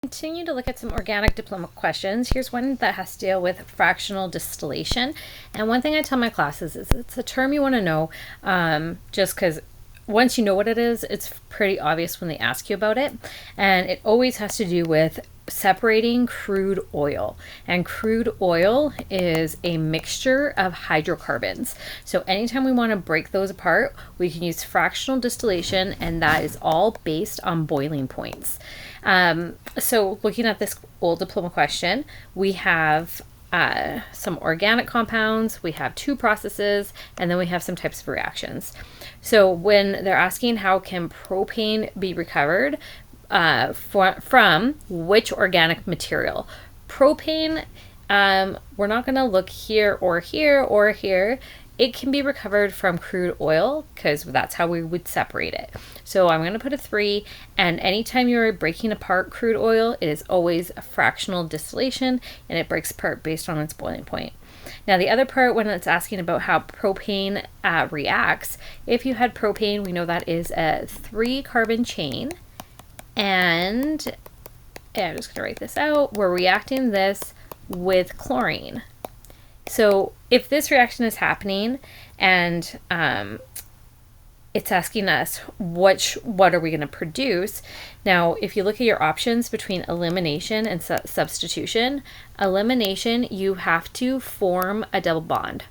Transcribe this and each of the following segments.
Continue to look at some organic diploma questions. Here's one that has to deal with fractional distillation. And one thing I tell my classes is it's a term you want to know, just because once you know what it is, it's pretty obvious when they ask you about it. And it always has to do with separating crude oil. And crude oil is a mixture of hydrocarbons. So anytime we want to break those apart, we can use fractional distillation, and that is all based on boiling points. So looking at this old diploma question, we have some organic compounds, we have two processes, and then we have some types of reactions. So when they're asking how can propane be recovered from which organic material? Propane, we're not going to look here or here or here. It can be recovered from crude oil because that's how we would separate it. So I'm going to put a 3, and anytime you're breaking apart crude oil, it is always a fractional distillation, and it breaks apart based on its boiling point. Now the other part, when it's asking about how propane reacts, if you had propane, we know that is a 3-carbon chain, and I'm just going to write this out. We're reacting this with chlorine. So if this reaction is happening and it's asking us what are we going to produce. Now, if you look at your options between elimination and substitution, elimination, you have to form a double bond.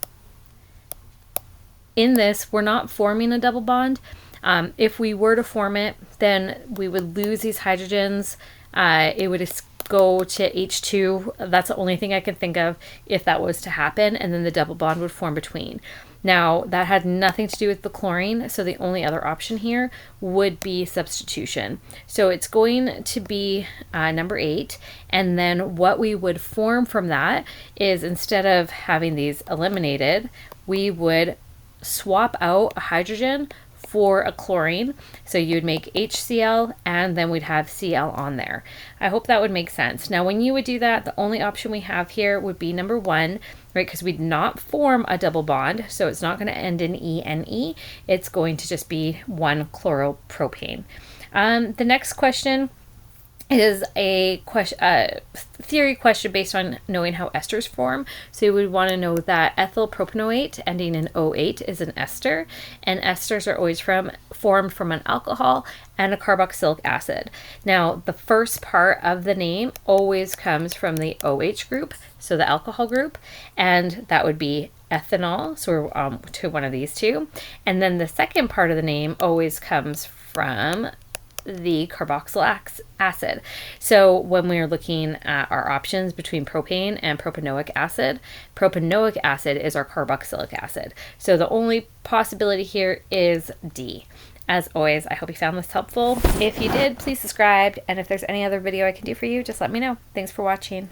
In this, we're not forming a double bond. If we were to form it, then we would lose these hydrogens. It would go to H2. That's the only thing I can think of if that was to happen, and then the double bond would form between. Now, that had nothing to do with the chlorine, so the only other option here would be substitution. So it's going to be number 8, and then what we would form from that is, instead of having these eliminated, we would swap out a hydrogen for a chlorine. So you'd make HCl, and then we'd have Cl on there. I hope that would make sense. Now, when you would do that, the only option we have here would be number 1, right? Because we'd not form a double bond, so it's not going to end in ENE. It's going to just be 1 chloropropane. The next question is a theory question based on knowing how esters form. So you would want to know that ethyl propanoate ending in O8 is an ester, and esters are always formed from an alcohol and a carboxylic acid. Now, the first part of the name always comes from the OH group, so the alcohol group, and that would be ethanol, so we're to one of these two. And then the second part of the name always comes from the carboxylic acid. So when we're looking at our options between propane and propanoic acid is our carboxylic acid. So the only possibility here is D. As always, I hope you found this helpful. If you did, please subscribe, and if there's any other video I can do for you, just let me know. Thanks for watching.